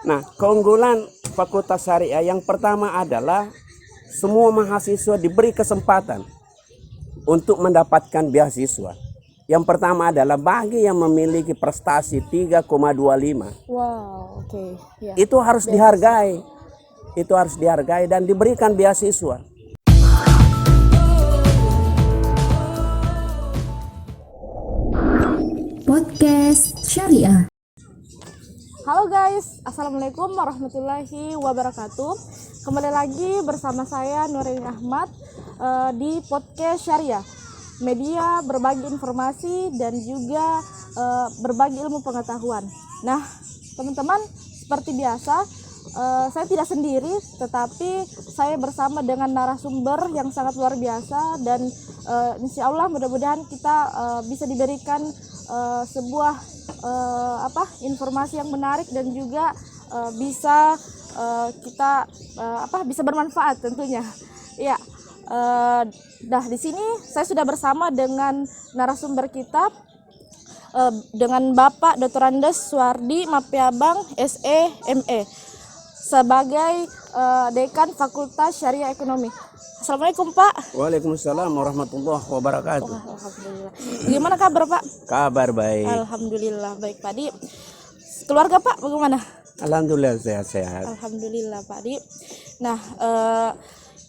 Nah, keunggulan Fakultas Syariah yang pertama adalah semua mahasiswa diberi kesempatan untuk mendapatkan beasiswa. Yang pertama adalah bagi yang memiliki prestasi 3,25. Wow, oke. Ya. Itu harus dihargai. Itu harus dihargai dan diberikan beasiswa. Podcast Syariah. Halo guys, Assalamualaikum warahmatullahi wabarakatuh. Kembali lagi bersama saya Nurin Ahmad di Podcast Syariah, media berbagi informasi dan juga berbagi ilmu pengetahuan. Nah, teman-teman, seperti biasa saya tidak sendiri, tetapi saya bersama dengan narasumber yang sangat luar biasa dan insya Allah mudah-mudahan kita bisa diberikan sebuah informasi yang menarik dan juga bisa kita bisa bermanfaat tentunya. Ya, di sini saya sudah bersama dengan narasumber kita dengan Bapak Dr. Andes Suwardi Mapiabang SE ME sebagai Dekan Fakultas Syariah Ekonomi. Assalamualaikum Pak. Waalaikumsalam warahmatullahi wabarakatuh. Alhamdulillah. Gimana kabar Pak? Kabar baik. Alhamdulillah baik Pak Di. Keluarga Pak bagaimana? Alhamdulillah sehat-sehat. Alhamdulillah Pak Di. Nah,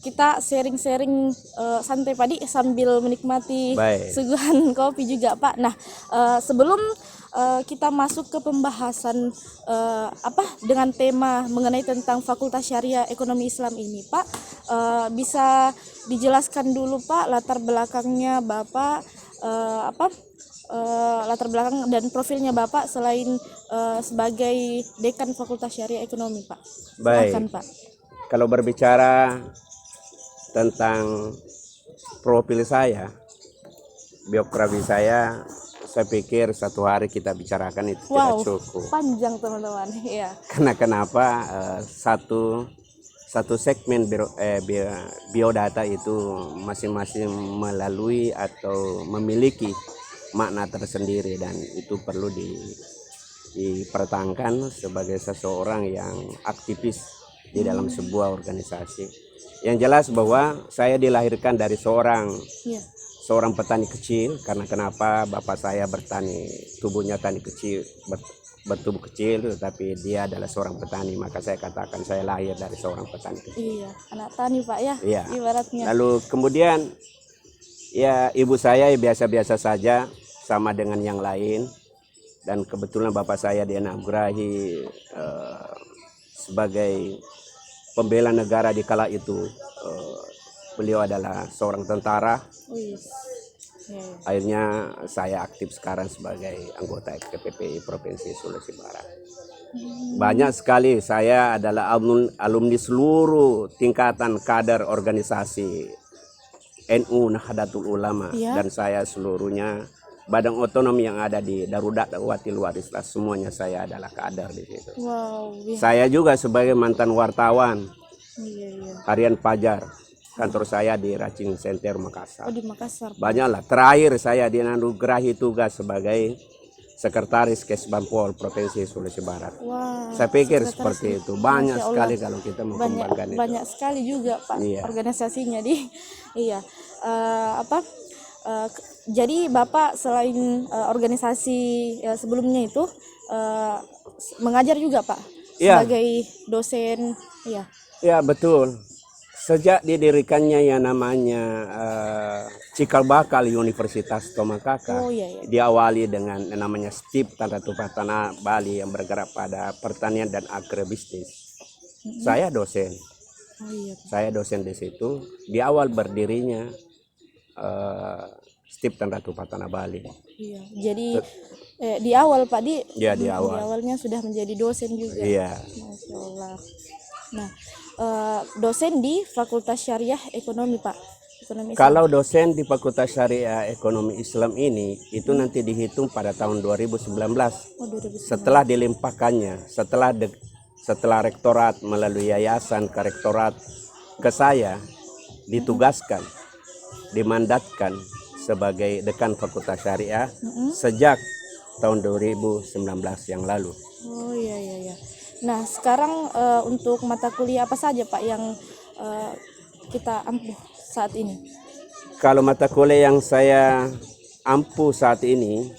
kita sharing-sharing santai Pak Di sambil menikmati suguhan kopi juga Pak. Nah, sebelum kita masuk ke pembahasan dengan tema mengenai tentang Fakultas Syariah Ekonomi Islam ini Pak, bisa dijelaskan dulu Pak latar belakangnya Bapak, latar belakang dan profilnya Bapak selain sebagai Dekan Fakultas Syariah Ekonomi Pak. Silakan Pak. Kalau berbicara tentang profil saya, biografi saya pikir satu hari kita bicarakan itu tidak cukup. Panjang teman-teman. Ya. Karena kenapa satu segmen biodata itu masing-masing melalui atau memiliki makna tersendiri dan itu perlu dipertahankan sebagai seseorang yang aktivis di dalam sebuah organisasi. Yang jelas bahwa saya dilahirkan dari seorang petani kecil. Karena kenapa bapak saya bertani, tubuhnya tani kecil, bertubuh kecil, tetapi dia adalah seorang petani, maka saya katakan saya lahir dari seorang petani kecil. Iya, anak tani Pak ya, iya. Ibaratnya. Lalu kemudian ya ibu saya biasa-biasa saja sama dengan yang lain, dan kebetulan bapak saya dianugerahi sebagai pembela negara di kala itu. Beliau adalah seorang tentara. Akhirnya saya aktif sekarang sebagai anggota FKPPI Provinsi Sulawesi Barat. Banyak sekali, saya adalah alumni seluruh tingkatan kader organisasi NU Nahdlatul Ulama, dan saya seluruhnya badan otonomi yang ada di Darurat Dakwati Luar Islam, semuanya saya adalah kader di situ. Saya juga sebagai mantan wartawan harian Fajar. Kantor saya di Racing Center Makassar. Di Makassar. Banyaklah. Terakhir saya dianugerahi tugas sebagai Sekretaris Kesbangpol Provinsi Sulawesi Barat. Saya pikir seperti itu. Banyak sekali kalau kita mengembangkan itu. Banyak sekali juga Pak organisasinya di. Iya. Jadi Bapak selain organisasi sebelumnya itu mengajar juga Pak sebagai dosen. Iya. Ya betul. Sejak didirikannya yang namanya Cikal Bakal Universitas Tomakaka, diawali dengan namanya STIP Tanda Tumpah Tanah Bali yang bergerak pada pertanian dan agribisnis. Saya dosen. Saya dosen di situ. Di awal berdirinya STIP Tanda Tumpah Tanah Bali. Iya. Jadi di awal Pak Di. Ya di awal. Di awalnya sudah menjadi dosen juga. Iya. Masya Allah. Nah, dosen di Fakultas Syariah Ekonomi Pak. Kalau dosen di Fakultas Syariah Ekonomi Islam ini itu nanti dihitung pada tahun 2019. 2019. Setelah dilimpahkannya, setelah rektorat melalui yayasan ke rektorat ke saya ditugaskan, dimandatkan sebagai dekan Fakultas Syariah sejak tahun 2019 yang lalu. Oh iya. Nah, sekarang untuk mata kuliah apa saja Pak yang kita ampuh saat ini? Kalau mata kuliah yang saya ampuh saat ini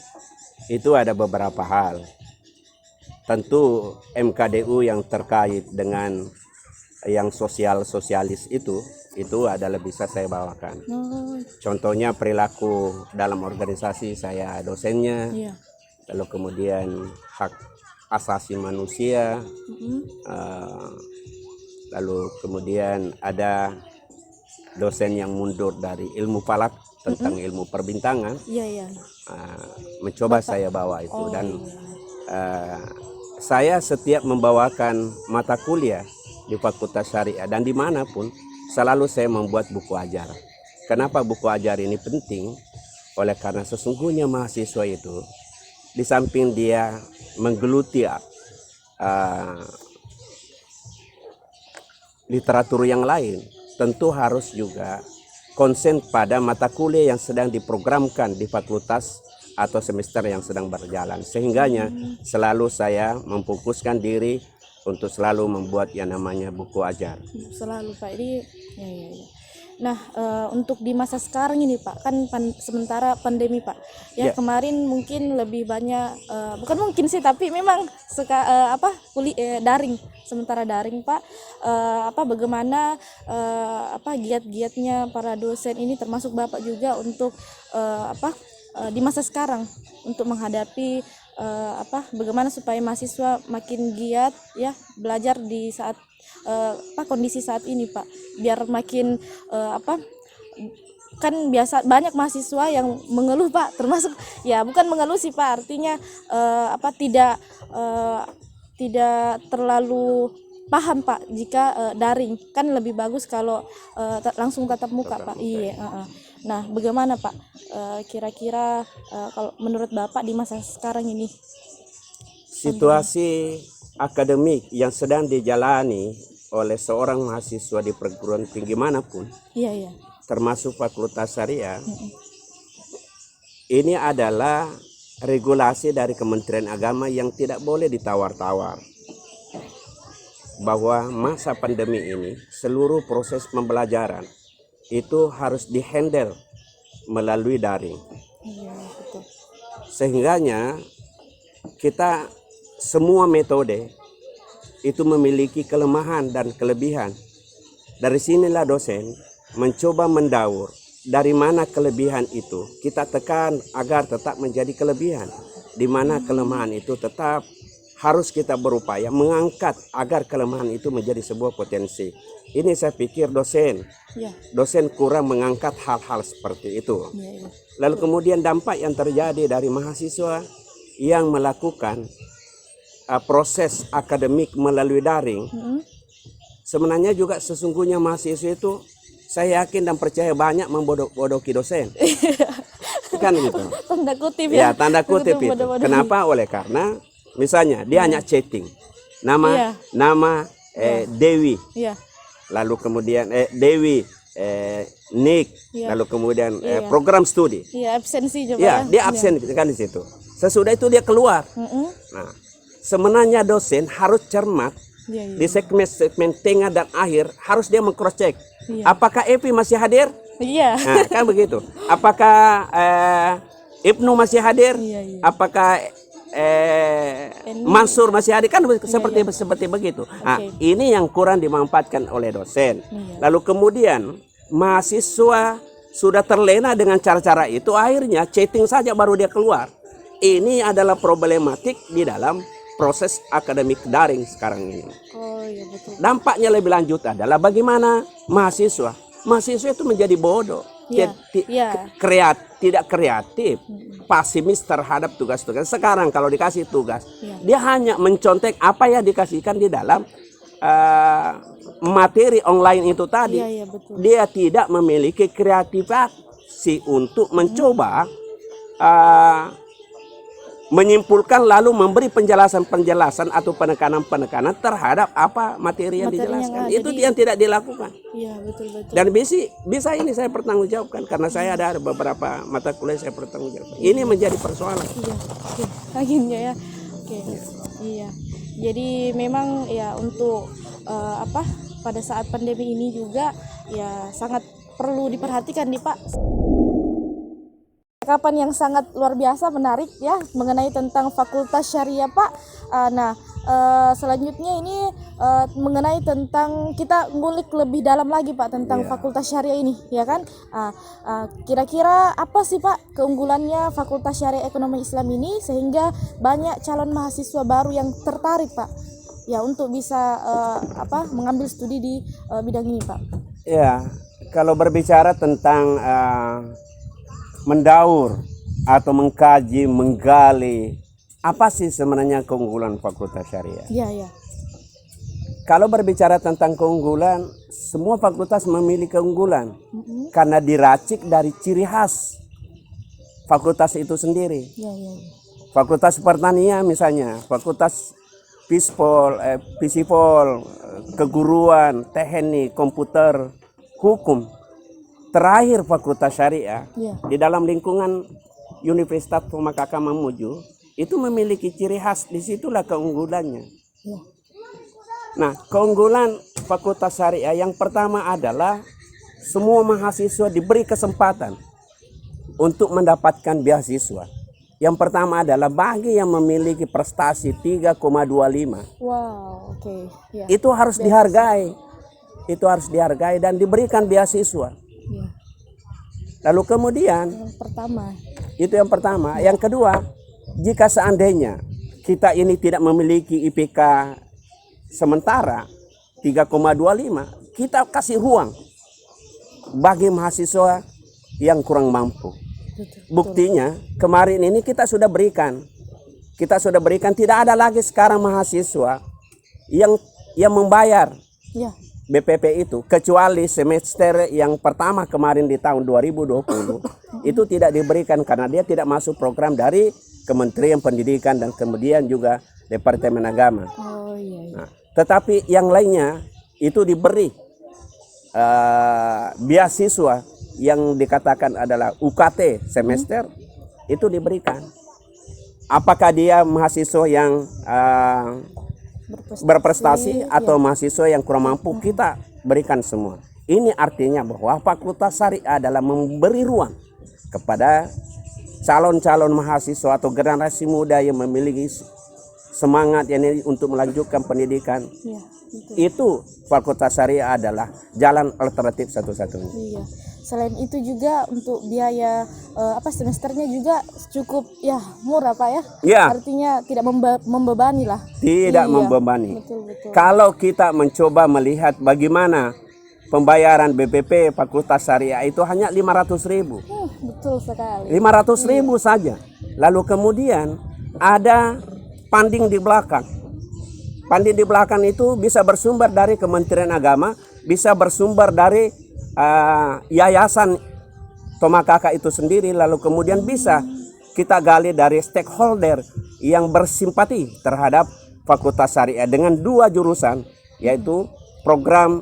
itu ada beberapa hal. Tentu MKDU yang terkait dengan yang sosialis itu adalah bisa saya bawakan. Oh, Contohnya perilaku dalam organisasi, saya dosennya. iya. Lalu kemudian hak asasi manusia. Lalu kemudian ada dosen yang mundur dari ilmu falak tentang ilmu perbintangan. Iya, iya. Mencoba saya bawa itu. Oh, Dan iya. saya setiap membawakan mata kuliah di Fakultas Syariah dan dimanapun selalu saya membuat buku ajar. Kenapa buku ajar ini penting? Oleh karena sesungguhnya mahasiswa itu di samping dia menggeluti literatur yang lain, tentu harus juga konsen pada mata kuliah yang sedang diprogramkan di fakultas atau semester yang sedang berjalan. Sehingganya selalu saya memfokuskan diri untuk selalu membuat yang namanya buku ajar. Selalu Pak. Ini ya. Nah, untuk di masa sekarang ini Pak, kan sementara pandemi Pak. Ya, Ya. kemarin mungkin lebih banyak bukan mungkin sih, tapi memang daring, sementara daring Pak. Bagaimana giat-giatnya para dosen ini termasuk Bapak juga untuk di masa sekarang untuk menghadapi bagaimana supaya mahasiswa makin giat ya belajar di saat kondisi saat ini Pak, biar makin kan biasa banyak mahasiswa yang mengeluh Pak, termasuk ya bukan mengeluh sih Pak, artinya tidak terlalu paham Pak jika daring, kan lebih bagus kalau langsung tatap muka Pak. Iya. Nah, bagaimana Pak kira-kira kalau menurut Bapak di masa sekarang ini? Situasi akademik yang sedang dijalani oleh seorang mahasiswa di perguruan tinggi manapun, Iya. termasuk Fakultas Syariah, ini adalah regulasi dari Kementerian Agama yang tidak boleh ditawar-tawar. Bahwa masa pandemi ini seluruh proses pembelajaran itu harus dihandle melalui daring. Iya, betul. Sehingganya kita semua metode itu memiliki kelemahan dan kelebihan. Dari sinilah dosen mencoba mendaur dari mana kelebihan itu kita tekan agar tetap menjadi kelebihan, di mana kelemahan itu tetap harus kita berupaya mengangkat agar kelemahan itu menjadi sebuah potensi. Ini saya pikir dosen kurang mengangkat hal-hal seperti itu. Iya. Lalu kemudian dampak yang terjadi dari mahasiswa yang melakukan proses akademik melalui daring, sebenarnya juga sesungguhnya mahasiswa itu saya yakin dan percaya banyak membodoh-bodohi dosen. Kan gitu. Tanda kutip Ya, tanda kutip itu. Bodoh-bodoh. Kenapa? Oleh karena misalnya dia hanya chatting. Nama Dewi. Iya. Lalu kemudian Dewi Nick, Iya. lalu kemudian Iya. program studi. Iya, absensi coba Ya, dia absen kan di situ. Sesudah itu dia keluar. Nah, sebenarnya dosen harus cermat Iya. di segmen tengah dan akhir, harus dia meng-cross check. Iya. Apakah Evi masih hadir? Iya. Nah, kan begitu. Apakah Ibnu masih hadir? Iya. Apakah Mansur masih hadir? Kan seperti begitu. Nah, Oke. ini yang kurang dimanfaatkan oleh dosen. Iya. Lalu kemudian mahasiswa sudah terlena dengan cara-cara itu, akhirnya chatting saja baru dia keluar. Ini adalah problematik di dalam proses akademik daring sekarang ini. Oh iya, betul. Dampaknya lebih lanjut adalah bagaimana mahasiswa itu menjadi bodoh, Iya, iya. tidak kreatif, pesimis terhadap tugas-tugas. Sekarang kalau dikasih tugas, Iya. dia hanya mencontek apa yang dikasihkan di dalam materi online itu tadi. Iya, betul. Dia tidak memiliki kreativitas untuk mencoba menyimpulkan lalu memberi penjelasan atau penekanan terhadap apa materi yang Materi yang dijelaskan. ada Itu di- yang tidak dilakukan. Iya, betul. Dan bisa ini saya pertanggungjawabkan karena saya ada beberapa mata kuliah saya pertanggungjawabkan. Ini menjadi persoalan. Iya. Oke. Akhirnya ya. Oke. Iya. Jadi memang ya untuk pada saat pandemi ini juga ya sangat perlu diperhatikan nih Pak. Kapan yang sangat luar biasa menarik ya mengenai tentang Fakultas Syariah Pak. Selanjutnya ini mengenai tentang kita ngulik lebih dalam lagi Pak tentang Fakultas Syariah ini ya kan. Kira-kira apa sih Pak keunggulannya Fakultas Syariah Ekonomi Islam ini sehingga banyak calon mahasiswa baru yang tertarik Pak ya untuk bisa mengambil studi di bidang ini Pak. Ya, kalau berbicara tentang mendaur atau mengkaji, menggali apa sih sebenarnya keunggulan Fakultas Syariah? Iya. Kalau berbicara tentang keunggulan, semua fakultas memiliki keunggulan karena diracik dari ciri khas fakultas itu sendiri. Iya. Fakultas pertanian misalnya, fakultas Fisipol, keguruan, teknik, komputer, hukum. Terakhir Fakultas Syariah di dalam lingkungan Universitas Tomakaka Mamuju itu memiliki ciri khas, disitulah keunggulannya. Nah, keunggulan Fakultas Syariah yang pertama adalah semua mahasiswa diberi kesempatan untuk mendapatkan beasiswa. Yang pertama adalah bagi yang memiliki prestasi 3,25. Wow, oke. Ya. Itu harus dihargai. Itu harus dihargai dan diberikan beasiswa. Ya. Lalu kemudian itu yang pertama. Yang kedua, jika seandainya kita ini tidak memiliki IPK sementara 3,25, kita kasih ruang bagi mahasiswa yang kurang mampu. Buktinya kemarin ini kita sudah berikan tidak ada lagi sekarang mahasiswa yang membayar BPP itu, kecuali semester yang pertama kemarin di tahun 2020 itu tidak diberikan karena dia tidak masuk program dari Kementerian Pendidikan dan kemudian juga Departemen Agama. Nah, tetapi yang lainnya itu diberi beasiswa yang dikatakan adalah UKT semester itu diberikan. Apakah dia mahasiswa yang berprestasi atau mahasiswa yang kurang mampu, kita berikan semua. Ini artinya bahwa Fakultas Syariah adalah memberi ruang kepada calon-calon mahasiswa atau generasi muda yang memiliki semangat ini untuk melanjutkan pendidikan. Itu Fakultas Syariah adalah jalan alternatif satu-satunya. Iya. Selain itu juga untuk biaya semesternya juga cukup murah Pak ya. Ya. Artinya tidak membebani lah. Tidak membebani. Betul. Kalau kita mencoba melihat bagaimana pembayaran BPP Fakultas Syariah itu hanya 500.000. Betul sekali. 500.000 saja. Lalu kemudian ada funding di belakang. Funding di belakang itu bisa bersumber dari Kementerian Agama, bisa bersumber dari yayasan Tomakaka itu sendiri, lalu kemudian bisa kita gali dari stakeholder yang bersimpati terhadap Fakultas Syariah dengan dua jurusan, yaitu program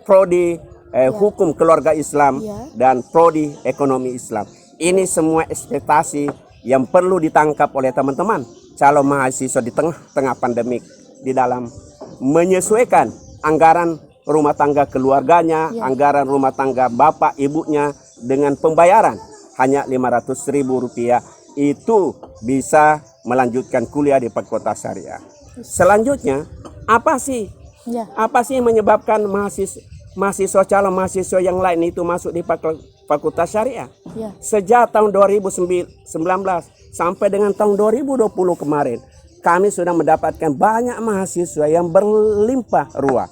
Prodi Hukum Keluarga Islam dan Prodi Ekonomi Islam. Ini semua ekspektasi yang perlu ditangkap oleh teman-teman calon mahasiswa di tengah pandemik di dalam menyesuaikan anggaran rumah tangga keluarganya, anggaran rumah tangga bapak ibunya dengan pembayaran hanya Rp500.000 itu bisa melanjutkan kuliah di Fakultas Syariah. Selanjutnya, apa sih yang menyebabkan mahasiswa calon mahasiswa yang lain itu masuk di Fakultas Syariah? Sejak tahun 2019 sampai dengan tahun 2020 kemarin, kami sudah mendapatkan banyak mahasiswa yang berlimpah ruah.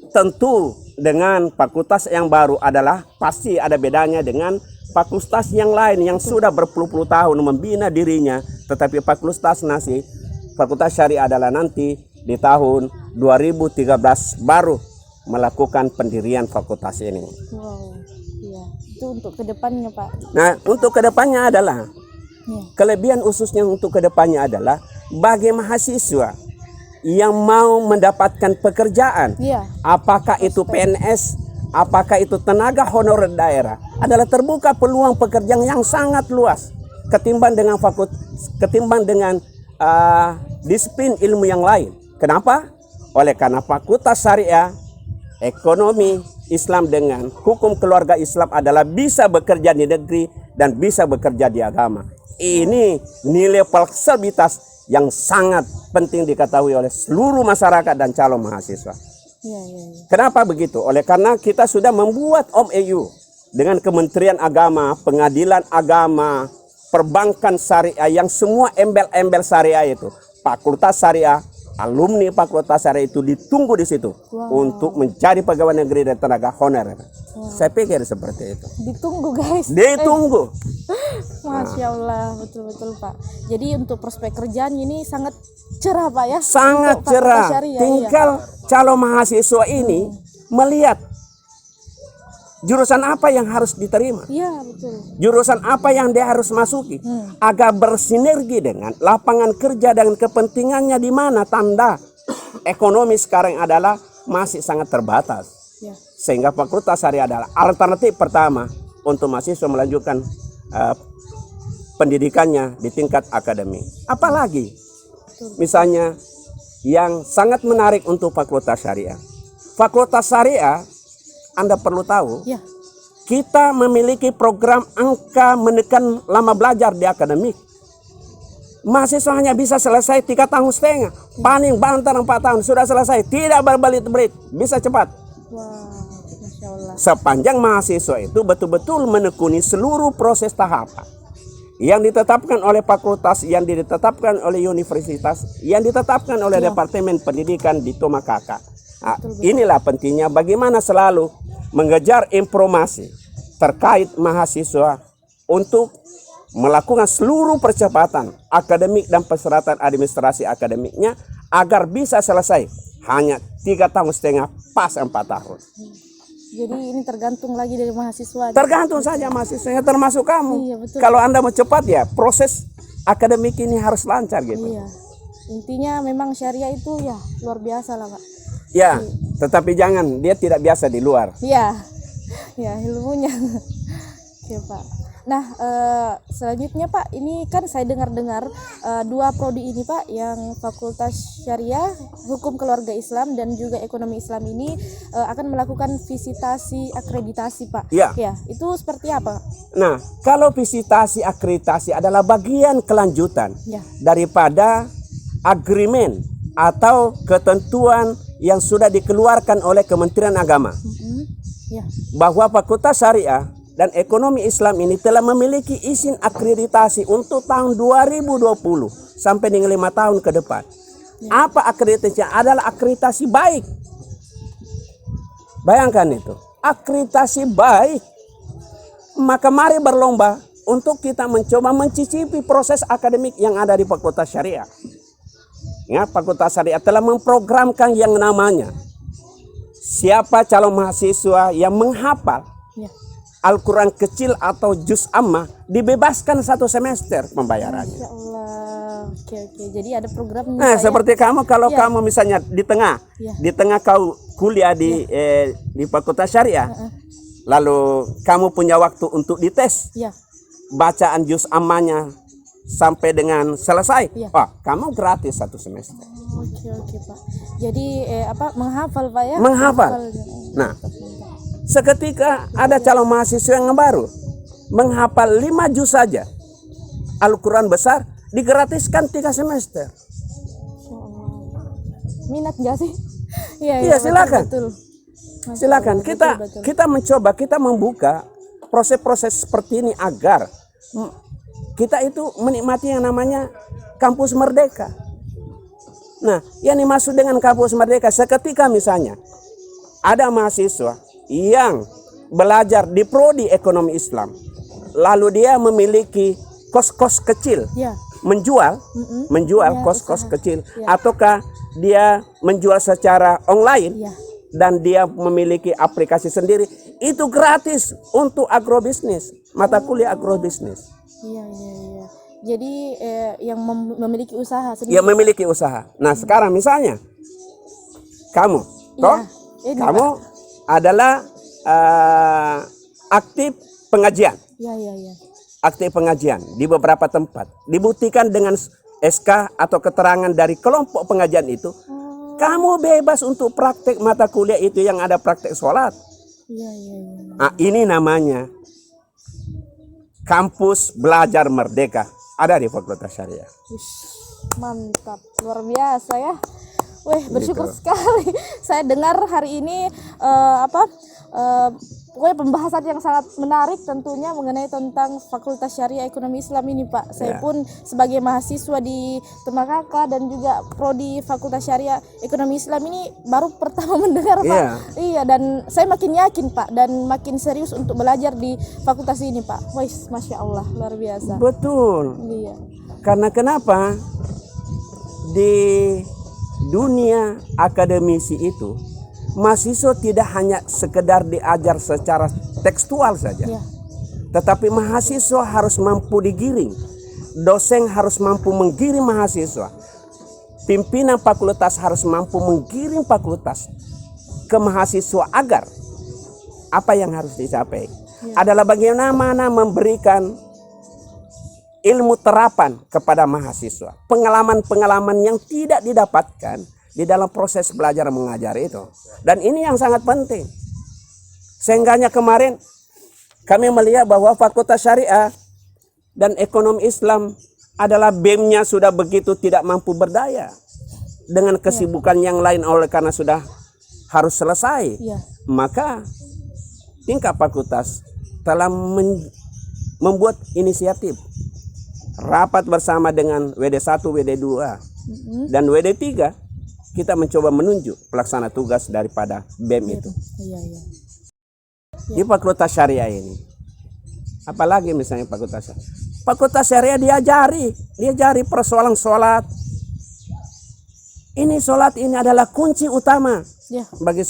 Tentu dengan fakultas yang baru adalah pasti ada bedanya dengan fakultas yang lain yang sudah berpuluh-puluh tahun membina dirinya, tetapi Fakultas Syariah adalah nanti di tahun 2013 baru melakukan pendirian fakultas ini. Wow, itu untuk kedepannya Pak. Nah, untuk kedepannya adalah kelebihan khususnya untuk kedepannya adalah bagi mahasiswa yang mau mendapatkan pekerjaan, apakah itu PNS, apakah itu tenaga honorer daerah, adalah terbuka peluang pekerjaan yang sangat luas ketimbang dengan disiplin ilmu yang lain. Kenapa? Oleh karena fakultas syariah, ekonomi Islam dengan hukum keluarga Islam adalah bisa bekerja di negeri dan bisa bekerja di agama. Ini nilai fleksibilitas yang sangat penting diketahui oleh seluruh masyarakat dan calon mahasiswa. Iya, iya, iya. Kenapa begitu? Oleh karena kita sudah membuat MOU dengan Kementerian Agama, Pengadilan Agama, Perbankan Syariah, yang semua embel-embel syariah itu, fakultas syariah, alumni fakultas syariah itu ditunggu di situ untuk mencari pegawai negeri dan tenaga honorer. Saya pikir seperti itu. Ditunggu guys. Ditunggu. Masya Allah, betul-betul Pak. Jadi untuk prospek kerjaan ini sangat cerah Pak ya. Sangat Untuk cerah. fakultas syariah, Tinggal calon mahasiswa ini melihat jurusan apa yang harus diterima. Iya, betul. Jurusan apa yang dia harus masuki agar bersinergi dengan lapangan kerja dan kepentingannya, di mana tanda ekonomi sekarang adalah masih sangat terbatas. Ya. Sehingga fakultas syariah adalah alternatif pertama untuk mahasiswa melanjutkan pendidikannya di tingkat akademik. Apalagi misalnya yang sangat menarik untuk fakultas syariah. Fakultas syariah, Anda perlu tahu, Ya. kita memiliki program angka menekan lama belajar di akademik. Mahasiswa hanya bisa selesai 3,5 tahun, paling banter 4 tahun sudah selesai, tidak berbelit-belit, bisa cepat. Wah, Masya Allah. Sepanjang mahasiswa itu betul-betul menekuni seluruh proses tahapan yang ditetapkan oleh fakultas, yang ditetapkan oleh universitas, yang ditetapkan oleh Departemen Pendidikan di Tomakaka. Nah, inilah pentingnya bagaimana selalu mengejar informasi terkait mahasiswa untuk melakukan seluruh percepatan akademik dan persyaratan administrasi akademiknya agar bisa selesai hanya 3,5 tahun pas 4 tahun. Jadi ini tergantung lagi dari mahasiswa. Tergantung saja mahasiswanya, termasuk kamu. Iya, betul. Kalau Anda mau cepat ya proses akademik ini harus lancar gitu. Iya. Intinya memang syariah itu ya luar biasa lah Pak. Ya, tetapi jangan dia tidak biasa di luar. Iya. Ya ilmunya. Oke Pak. Nah selanjutnya Pak, ini kan saya dengar-dengar dua prodi ini Pak, yang Fakultas Syariah, Hukum Keluarga Islam dan juga Ekonomi Islam ini akan melakukan visitasi akreditasi Pak. Ya. Ya, itu seperti apa? Nah, kalau visitasi akreditasi adalah bagian kelanjutan Ya. daripada agreement atau ketentuan yang sudah dikeluarkan oleh Kementerian Agama Ya. bahwa Fakultas Syariah dan Ekonomi Islam ini telah memiliki izin akreditasi untuk tahun 2020 sampai dengan 5 tahun ke depan. Apa akreditasinya? Adalah akreditasi baik. Bayangkan itu, akreditasi baik. Maka mari berlomba untuk kita mencoba mencicipi proses akademik yang ada di Fakultas Syariah. Ya, Fakultas Syariah telah memprogramkan yang namanya siapa calon mahasiswa yang menghafal Ya. Al-Quran kecil atau juz ammah dibebaskan 1 semester pembayarannya. Ya Allah. Oke. Jadi ada programnya. Nah, Pak, ya? seperti kamu kalau Ya. kamu misalnya di Ya. tengah kau kuliah di Fakultas Syariah, lalu kamu punya waktu untuk dites Ya. bacaan juz ammahnya sampai dengan selesai, Ya. kamu gratis 1 semester. Oke Pak. Jadi menghafal Pak ya? Menghafal. Nah, seketika ada calon mahasiswa yang baru menghafal 5 juz saja Al-Quran besar, digratiskan 3 semester. Minat gak sih? Iya, Iya, silakan. Betul. Masya Silakan Allah, kita betul. kita mencoba, kita membuka proses-proses seperti ini agar kita itu menikmati yang namanya kampus merdeka. Nah, yang dimaksud dengan kampus merdeka, seketika misalnya ada mahasiswa yang belajar di prodi ekonomi Islam, lalu dia memiliki kos-kos kecil, Ya. menjual Ya, kos-kos usaha. kecil, Ya. ataukah dia menjual secara online, Ya. dan dia memiliki aplikasi sendiri, itu gratis untuk agrobisnis, mata kuliah agrobisnis. Iya. Jadi yang memiliki usaha sendiri. Dia memiliki usaha. Nah, sekarang misalnya kamu, toh, ini, kamu adalah aktif pengajian, Ya. aktif pengajian di beberapa tempat, dibuktikan dengan SK atau keterangan dari kelompok pengajian itu Kamu bebas untuk praktek mata kuliah itu yang ada praktek sholat. Iya, iya, iya. Nah, ini namanya kampus belajar merdeka. Ada di Fakultas Syariah. Ush, mantap, luar biasa ya. Wih, bersyukur Gitu. sekali. Saya dengar hari ini pokoknya pembahasan yang sangat menarik tentunya mengenai tentang Fakultas Syariah Ekonomi Islam ini, Pak. Saya Ya. pun sebagai mahasiswa di Temakaka dan juga prodi Fakultas Syariah Ekonomi Islam ini baru pertama mendengar, Pak. Iya. Iya, dan saya makin yakin, Pak, dan makin serius untuk belajar di fakultas ini, Pak. Wih, Masya Allah, luar biasa. Betul. Iya. Karena kenapa? Di dunia akademisi itu, mahasiswa tidak hanya sekedar diajar secara tekstual saja. Iya. Tetapi mahasiswa harus mampu digiring. Dosen harus mampu menggiring mahasiswa. Pimpinan fakultas harus mampu menggiring fakultas ke mahasiswa agar apa yang harus dicapai adalah bagaimana memberikan ilmu terapan kepada mahasiswa. Pengalaman-pengalaman yang tidak didapatkan di dalam proses belajar mengajar itu. Dan ini yang sangat penting. Seenggaknya kemarin kami melihat bahwa Fakultas Syariah dan Ekonomi Islam adalah BEM-nya sudah begitu tidak mampu berdaya dengan kesibukan yang lain oleh karena sudah harus selesai. Iya. Maka tingkat fakultas telah membuat inisiatif rapat bersama dengan WD1, WD2 dan WD3. Kita mencoba menunjuk pelaksana tugas daripada BEM itu Iya, iya. di Fakultas Syariah ini. Apalagi misalnya Fakultas Syariah diajari persoalan sholat. Ini sholat ini adalah kunci utama Iya. bagi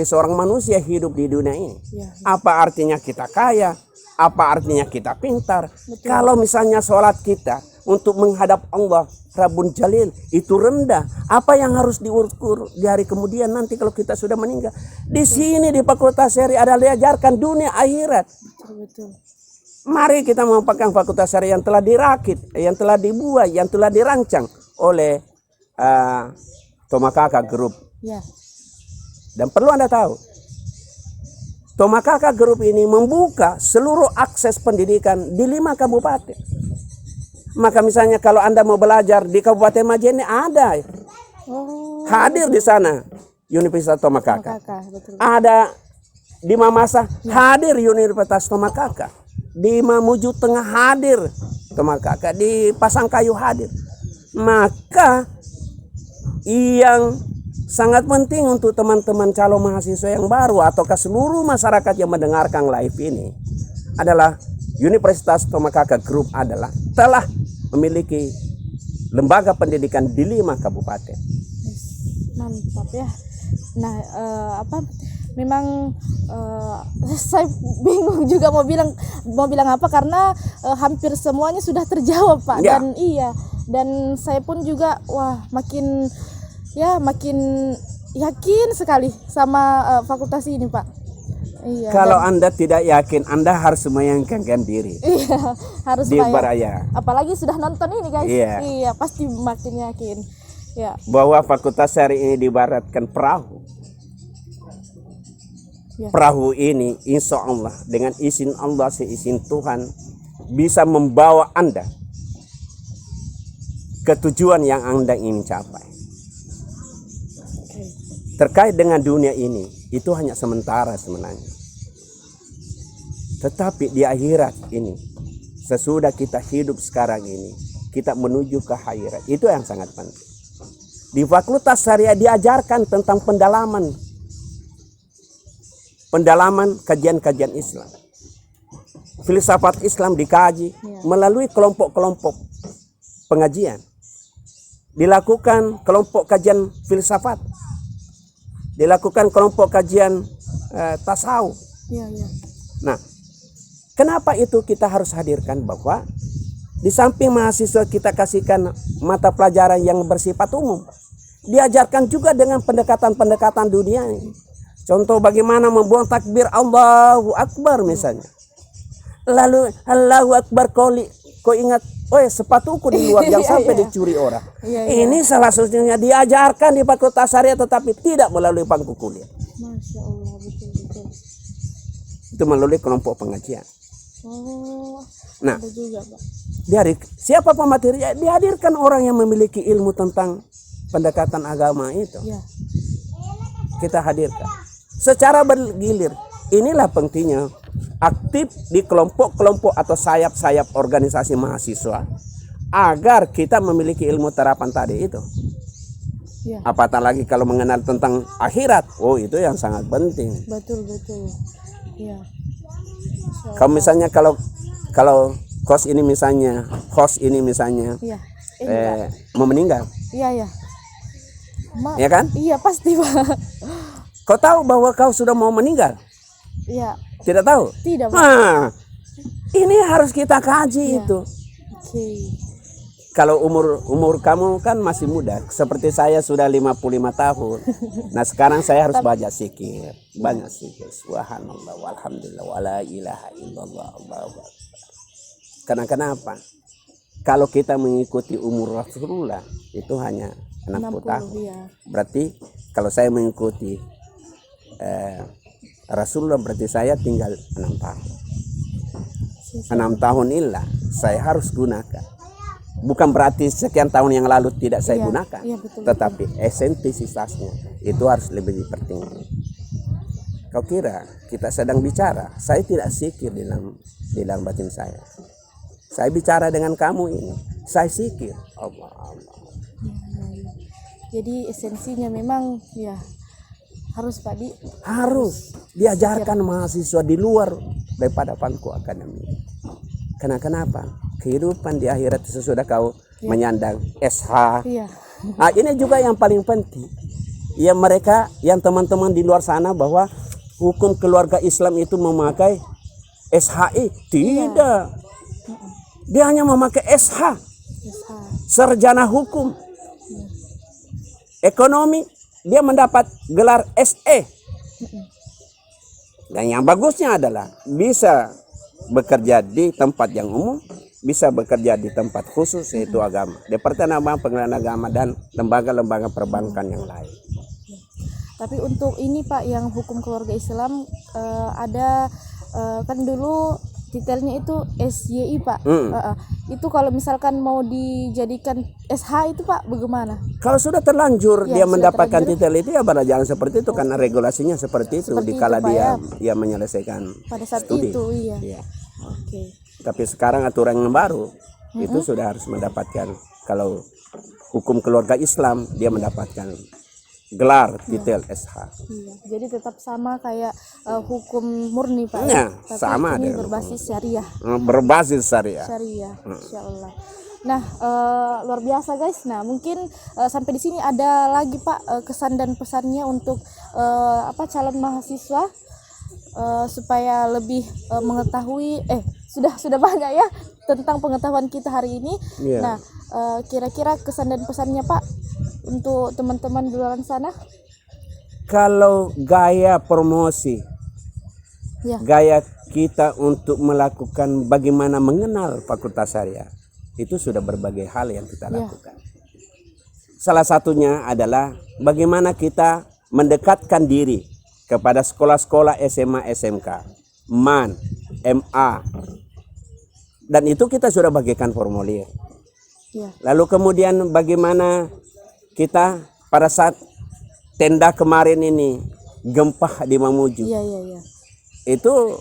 seorang manusia hidup di dunia ini. Iya. Apa artinya kita kaya? Apa artinya kita pintar? Kalau misalnya sholat kita untuk menghadap Allah Rabbun Jalil itu rendah, apa yang harus diukur di hari kemudian nanti kalau kita sudah meninggal? Di sini di Fakultas Syariah ada diajarkan dunia akhirat. Betul. Mari kita mempakai Fakultas Syariah yang telah dirakit, yang telah dibuat, yang telah dirancang oleh Tomakaka Group. Ya. Dan perlu Anda tahu, Tomakaka Group ini membuka seluruh akses pendidikan di 5 kabupaten. Maka misalnya kalau Anda mau belajar di Kabupaten Majene ada Oh, hadir di sana Universitas Tomakaka. kakak, betul. Ada di Mamasa hadir Universitas Tomakaka. Di Mamuju Tengah hadir Tomakaka. Di Pasangkayu hadir. Maka yang sangat penting untuk teman-teman calon mahasiswa yang baru ataukah seluruh masyarakat yang mendengarkan live ini adalah Universitas Tomakaka Group adalah telah memiliki lembaga pendidikan di 5 kabupaten. Mantap ya. Nah, memang saya bingung juga mau bilang apa karena hampir semuanya sudah terjawab, Pak. Ya. Dan iya, dan saya pun juga makin yakin sekali sama fakultas ini, Pak. Iya. Kalau Anda tidak yakin, Anda harus meyakinkan diri. Iya, harus Di Pak, ya. Baraya. Apalagi sudah nonton ini, guys. Iya. Iya, pasti makin yakin. Ya. Bahwa Fakultas Syariah ini diibaratkan perahu. Ya. Perahu ini insya Allah dengan izin Allah, seizin Tuhan bisa membawa Anda ke tujuan yang Anda ingin capai. Oke. Terkait dengan dunia ini, itu hanya sementara sebenarnya. Tetapi di akhirat ini, sesudah kita hidup sekarang ini, kita menuju ke akhirat. Itu yang sangat penting. Di Fakultas Syariah diajarkan tentang pendalaman kajian-kajian Islam. Filsafat Islam dikaji melalui kelompok-kelompok pengajian. Dilakukan kelompok kajian filsafat. Dilakukan kelompok kajian tasawuf. Iya, iya. Nah, kenapa itu kita harus hadirkan bahwa di samping mahasiswa kita kasihkan mata pelajaran yang bersifat umum, diajarkan juga dengan pendekatan-pendekatan dunia. Contoh bagaimana membuang takbir Allahu Akbar misalnya. Lalu Allahu Akbar kau ingat, oh ya sepatuku di luar jangan Iya, sampai iya. dicuri orang. Iya, iya. Ini salah satunya diajarkan di Fakultas Syariah tetapi tidak melalui bangku kuliah. Masya Allah, betul. Itu melalui kelompok pengajian. Oh, Nah, ada juga Pak. siapa pematerinya? Dihadirkan orang yang memiliki ilmu tentang pendekatan agama itu. Ya, Kita hadirkan secara bergilir. Inilah pentingnya aktif di kelompok-kelompok atau sayap-sayap organisasi mahasiswa agar kita memiliki ilmu terapan tadi itu. ya, Apatah lagi kalau mengenal tentang akhirat, oh itu yang sangat penting. betul. Ya, Kalau misalnya kalau host ini misalnya ya, mau meninggal, iya. ya kan? Iya pasti Pak. Kau tahu bahwa kau sudah mau meninggal? Iya, Tidak tahu? tidak Pak. Nah, ini harus kita kaji Iya. itu. Oke. Kalau umur kamu kan masih muda, seperti saya sudah 55 tahun. Nah, sekarang saya harus banyak zikir, banyak zikir. Subhanallah walhamdulillah wala ilaha illallah Allahu akbar. Karena kenapa? Kalau kita mengikuti umur Rasulullah itu hanya 60 tahun. ya. Berarti kalau saya mengikuti Rasulullah berarti saya tinggal 6 tahun. 6 tahun inilah saya harus gunakan. Bukan berarti sekian tahun yang lalu tidak saya Iya, gunakan. iya, betul, Tetapi esentisitasnya itu harus lebih dipertinggi. Kau kira kita sedang bicara, saya tidak zikir di dalam batin saya. Saya bicara dengan kamu ini, saya zikir. Allah. Jadi esensinya memang ya harus Pak Di. Harus diajarkan mahasiswa di luar daripada bangku akademik. Karena kenapa? Kehidupan di akhirat sesudah kau menyandang SH. Iya. Nah, ini juga yang paling penting. Ya mereka, yang teman-teman di luar sana bahwa hukum keluarga Islam itu memakai SHI. Tidak. Dia hanya memakai SH. Sarjana hukum. Ekonomi, dia mendapat gelar SE. Dan yang bagusnya adalah bisa bekerja di tempat yang umum, bisa bekerja di tempat khusus yaitu agama, Departemen Agama, Pengelolaan Agama dan lembaga-lembaga perbankan yang lain. Tapi untuk ini Pak yang hukum keluarga Islam ada kan dulu detailnya itu SYI Pak. Itu kalau misalkan mau dijadikan SH itu Pak bagaimana? Kalau sudah terlanjur Ya, dia sudah mendapatkan terlanjur. titel itu ya berjalan seperti itu karena regulasinya seperti itu Seperti dikala itu, Pak, dia menyelesaikan Pada saat studi. itu iya. Iya. Oke. Tapi sekarang aturan yang baru itu sudah harus mendapatkan, kalau hukum keluarga Islam dia mendapatkan gelar titel SH. Iya. Jadi tetap sama kayak hukum murni Pak. Ya, Tapi sama ini dengan berbasis syariah. Berbasis syariah. Syariah, Insya Allah. Nah, luar biasa guys. Nah, mungkin sampai di sini ada lagi Pak kesan dan pesannya untuk calon mahasiswa supaya lebih mengetahui sudah banyak ya tentang pengetahuan kita hari ini. Iya. Nah, kira-kira kesan dan pesannya Pak untuk teman-teman di luar sana? Kalau gaya promosi, Ya. gaya kita untuk melakukan bagaimana mengenal Fakultas Syariah, itu sudah berbagai hal yang kita lakukan. Salah satunya adalah bagaimana kita mendekatkan diri kepada sekolah-sekolah SMA, SMK, MAN, MA. Dan itu kita sudah bagikan formulir. Ya. Lalu kemudian bagaimana kita pada saat tenda kemarin ini gempa di Mamuju. Iya. Itu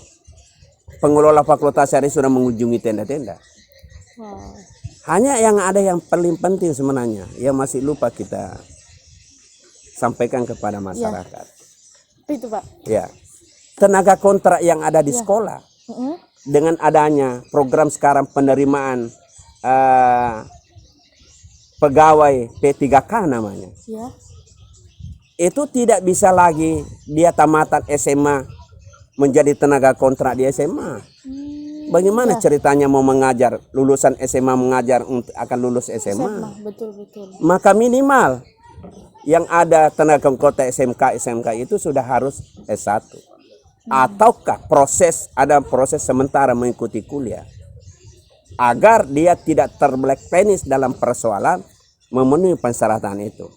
pengelola Fakultas Syariah sudah mengunjungi tenda-tenda. Wow. Hanya yang ada yang paling penting sebenarnya yang masih lupa kita sampaikan kepada masyarakat. Itu Pak. Ya. Tenaga kontrak yang ada di sekolah dengan adanya program sekarang penerimaan pegawai P3K namanya. Ya. Itu tidak bisa lagi dia tamatan SMA menjadi tenaga kontrak di SMA. Bagaimana ceritanya mau mengajar, lulusan SMA mengajar untuk akan lulus SMA? Betul. Maka minimal yang ada tenaga kontrak SMK itu sudah harus S1. Ataukah ada proses sementara mengikuti kuliah. agar dia tidak terbelak penis dalam persoalan memenuhi persyaratan itu.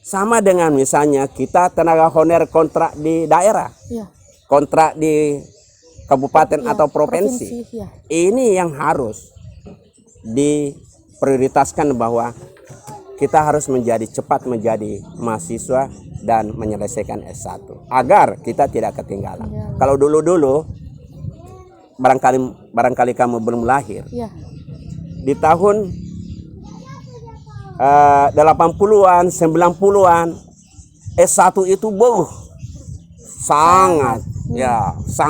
Sama dengan misalnya kita tenaga honorer kontrak di daerah, Iya. kontrak di kabupaten Iya, atau provinsi. ya. Ini yang harus diprioritaskan, bahwa kita harus cepat menjadi mahasiswa dan menyelesaikan S1 agar kita tidak ketinggalan. Ya. Kalau dulu-dulu barangkali kamu belum lahir, Iya. di tahun 80-an, 90-an, S1 itu sangat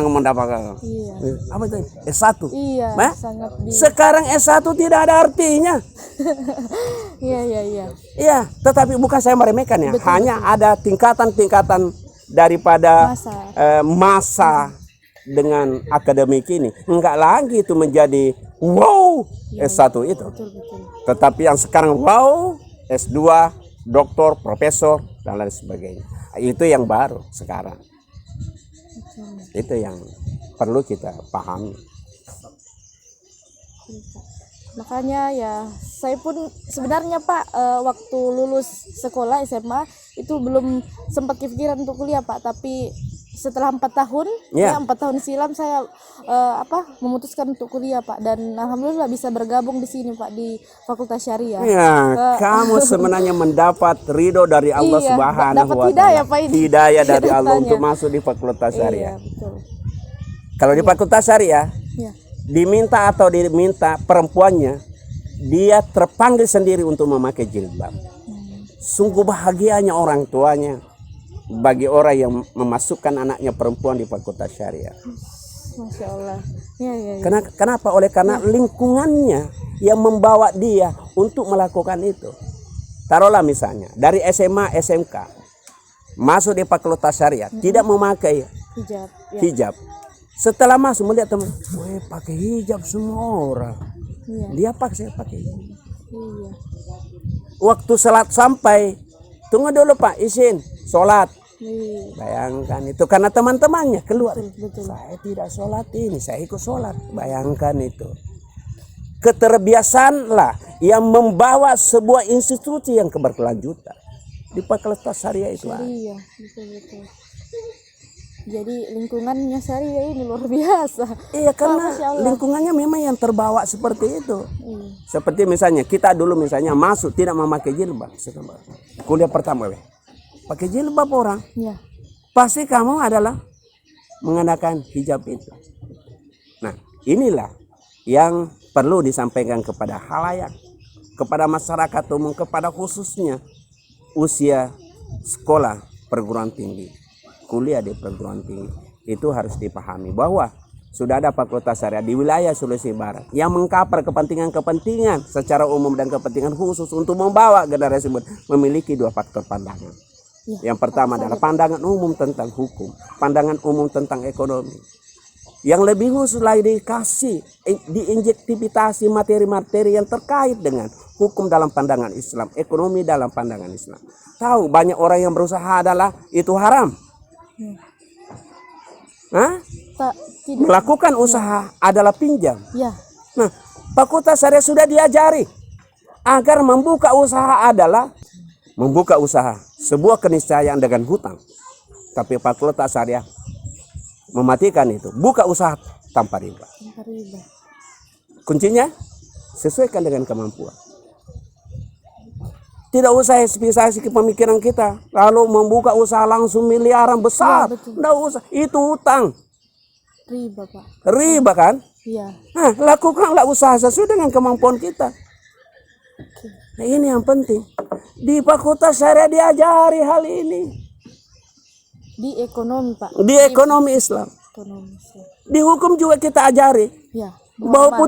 mendapatkan. Iya. Apa itu? S1. Iya, Nah, sangat sekarang S1 tidak ada artinya. Iya. Iya, tetapi bukan saya meremehkan ya. Betul, Hanya ada tingkatan-tingkatan daripada masa dengan akademik ini. Enggak lagi itu menjadi wow S1 itu. Betul. Tetapi yang sekarang wow S2, doktor, profesor, dan lain sebagainya. Itu yang baru sekarang. Itu yang perlu kita pahami. Makanya ya saya pun sebenarnya Pak waktu lulus sekolah SMA itu belum sempat kepikiran untuk kuliah Pak, tapi setelah 4 tahun, Ya. 4 tahun silam saya memutuskan untuk kuliah Pak, dan alhamdulillah bisa bergabung di sini Pak di Fakultas Syariah. Ya, kamu sebenarnya mendapat ridho dari Allah Iya, Subhanahu dapat wa hidayah, Ta'ala. Pak, ini. Hidayah dari Allah Tanya. untuk masuk di Fakultas Syariah. Iya, betul. Kalau di Fakultas Syariah, Ya. diminta perempuannya, dia terpanggil sendiri untuk memakai jilbab. Sungguh bahagianya orang tuanya bagi orang yang memasukkan anaknya perempuan di Fakultas Syariah. Masya Allah. Ya. Kenapa? Karena lingkungannya yang membawa dia untuk melakukan itu. Taruhlah misalnya dari SMA, SMK masuk di Fakultas Syariah, tidak memakai Hijab. Ya. hijab. Setelah masuk melihat teman, pakai hijab semua orang. Iya. Dia pakai hijab. Iya. Waktu sholat sampai, tunggu dulu Pak, izin sholat. Iya. Bayangkan itu, karena teman-temannya keluar. Betul. Saya tidak sholat ini, saya ikut sholat. Bayangkan itu. Keterbiasaan lah yang membawa sebuah institusi yang keberkelanjutan. Di Fakultas Syariah itu. Iya, betul. Jadi lingkungannya Syariah ini luar biasa. Iya, karena Masya Allah. lingkungannya memang yang terbawa seperti itu. Iya. Seperti misalnya kita dulu misalnya masuk tidak memakai jilbab. Kuliah pertama pakai jilbab orang. Iya. Pasti kamu adalah mengenakan hijab itu. Nah, inilah yang perlu disampaikan kepada halayak, kepada masyarakat umum, kepada khususnya usia sekolah perguruan tinggi, kuliah di perguruan tinggi. Itu harus dipahami bahwa sudah ada Fakultas Syariah di wilayah Sulawesi Barat yang mengcover kepentingan-kepentingan secara umum dan kepentingan khusus untuk membawa generasi muda memiliki 2 faktor pandangan. Ya. Yang pertama adalah pandangan umum tentang hukum, pandangan umum tentang ekonomi. Yang lebih khusus lagi dikasih, diinjektivitas materi-materi yang terkait dengan hukum dalam pandangan Islam, ekonomi dalam pandangan Islam. Tahu banyak orang yang berusaha adalah itu haram. Hah? Tidak. Melakukan usaha adalah pinjam. Ya. Nah, Fakultas Syariah sudah diajari agar membuka usaha adalah membuka usaha sebuah keniscayaan dengan hutang. Tapi Fakultas Syariah mematikan itu, buka usaha tanpa riba. Kuncinya sesuaikan dengan kemampuan. Tidak usah ekspektasi ke pemikiran kita lalu membuka usaha langsung miliaran besar. Tidak usah, itu utang. Riba Pak. Riba kan? Iya. Nah, lakukanlah usaha sesuai dengan kemampuan kita. Nah, ini yang penting. Di Fakultas Syariah diajari hal ini. Di ekonomi Pak. Di ekonomi Islam. Ekonomi. Di hukum juga kita ajari. Ya. Bahwa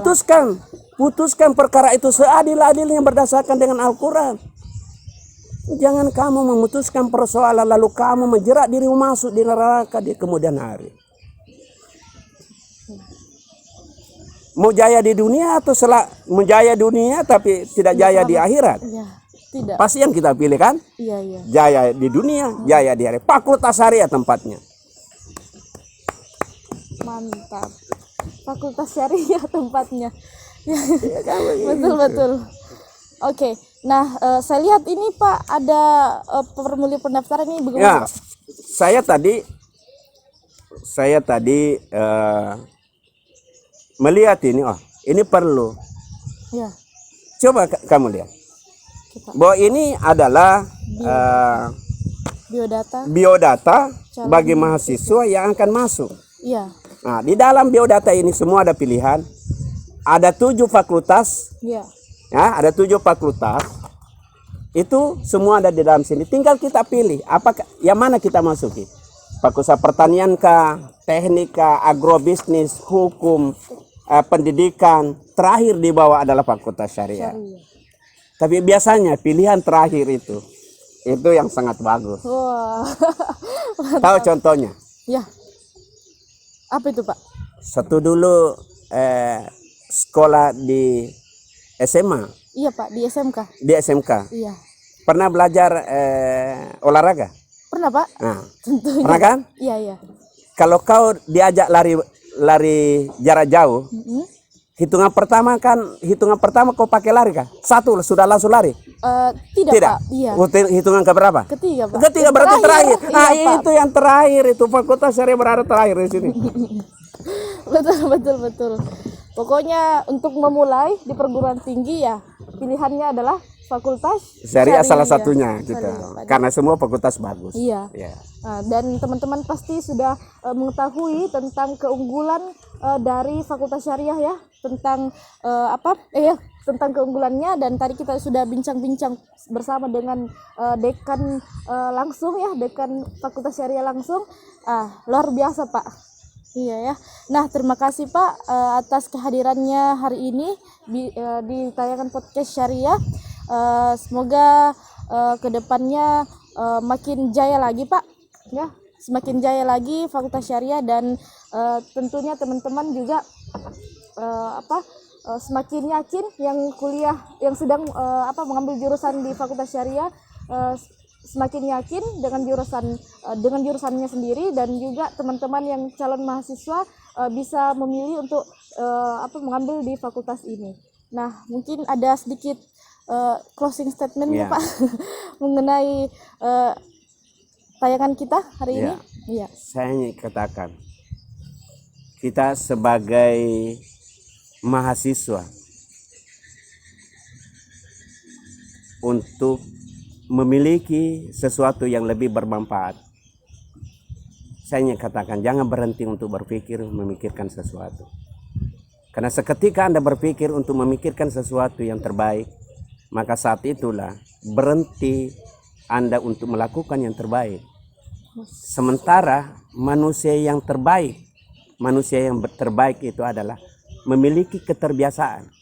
putuskan perkara itu seadil-adilnya berdasarkan dengan Al-Quran. Jangan kamu memutuskan persoalan lalu kamu menjerat dirimu masuk di neraka di kemudian hari. Mau jaya di dunia atau menjaya dunia tapi tidak jaya di akhirat? Ya. Tidak. Pasti yang kita pilih kan? Iya. Jaya di dunia, jaya di akhirat. Fakultas Syariah tempatnya. Mantap. Fakultas Syariah tempatnya. Ya kan begitu. Betul betul. Oke. Nah, saya lihat ini Pak ada formulir pendaftaran ini Ya, bagaimana Pak? saya tadi melihat ini, oh ini perlu. Ya, Coba kamu lihat kita bahwa ini adalah biodata. biodata bagi mahasiswa yang akan masuk. Iya. Nah, di dalam biodata ini semua ada pilihan. Ada 7 fakultas, Iya. ya, ada 7 fakultas. Itu semua ada di dalam sini. Tinggal kita pilih apakah yang mana kita masuki. Fakultas pertanian kah, teknik kah, agrobisnis, hukum, pendidikan. Terakhir di bawah adalah fakultas syariah. Syariah. Tapi biasanya pilihan terakhir itu yang sangat bagus. Wah. Tahu contohnya? Ya. Apa itu Pak? Satu dulu sekolah di SMA, Iya Pak, di SMK. di SMK. Iya. Pernah belajar olahraga? Pernah Pak? Nah, Tentunya. pernah kan? Iya iya. Kalau kau diajak lari jarak jauh, Mm-mm. hitungan pertama kau pakai lari kah? Satu sudah langsung lari? Tidak, Tidak. Pak. Iya. Hitungan keberapa? Ketiga Pak. Ketiga Yang berarti terakhir. Nah, Iya, Pak. itu yang terakhir itu fakultas syariah berada terakhir di sini. Betul. Pokoknya untuk memulai di perguruan tinggi ya pilihannya adalah fakultas Syariah salah satunya Syariah, gitu. Pak. Karena semua fakultas bagus. Iya. Ya. Nah, dan teman-teman pasti sudah mengetahui tentang keunggulan dari fakultas syariah ya, tentang tentang keunggulannya, dan tadi kita sudah bincang-bincang bersama dengan dekan langsung ya, dekan fakultas syariah langsung. Luar biasa Pak. Iya ya. Nah, terima kasih Pak atas kehadirannya hari ini di tayangan podcast syariah. Semoga kedepannya makin jaya lagi Pak, ya, semakin jaya lagi fakultas syariah, dan tentunya teman-teman juga semakin yakin yang kuliah yang sedang mengambil jurusan di fakultas syariah, semakin yakin dengan jurusannya sendiri, dan juga teman-teman yang calon mahasiswa bisa memilih untuk mengambil di fakultas ini. Nah, mungkin ada sedikit closing statement ya Ya. Pak mengenai tayangan kita hari ini. Iya. Saya ingin katakan, kita sebagai mahasiswa untuk memiliki sesuatu yang lebih bermanfaat, saya ingin katakan jangan berhenti untuk berpikir memikirkan sesuatu. Karena seketika Anda berpikir untuk memikirkan sesuatu yang terbaik, maka saat itulah berhenti Anda untuk melakukan yang terbaik. Sementara manusia yang terbaik itu adalah memiliki keterbiasaan.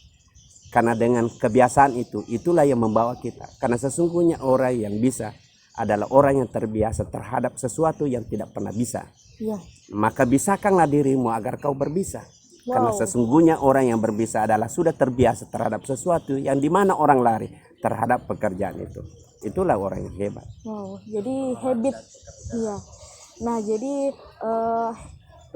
Karena dengan kebiasaan itulah yang membawa kita. Karena sesungguhnya orang yang bisa adalah orang yang terbiasa terhadap sesuatu yang tidak pernah bisa. Iya. Maka bisakanlah dirimu agar kau berbisa. Karena Wow. sesungguhnya orang yang berbisa adalah sudah terbiasa terhadap sesuatu yang dimana orang lari terhadap pekerjaan itu. Itulah orang yang hebat. Wow, jadi habit. Iya. Nah, jadi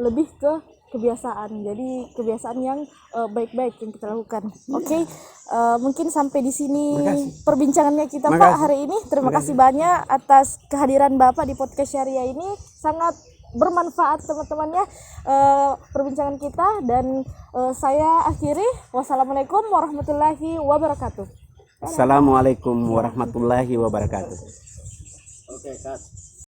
lebih ke kebiasaan. Jadi kebiasaan yang baik-baik yang kita lakukan. Oke. Mungkin sampai di sini Makasih. perbincangannya kita Pak Makasih. hari ini. Terima kasih banyak atas kehadiran Bapak di podcast syariah ini. Sangat bermanfaat teman-temannya perbincangan kita, dan saya akhiri. Wassalamualaikum warahmatullahi wabarakatuh. Assalamualaikum warahmatullahi wabarakatuh. Oke, Kak.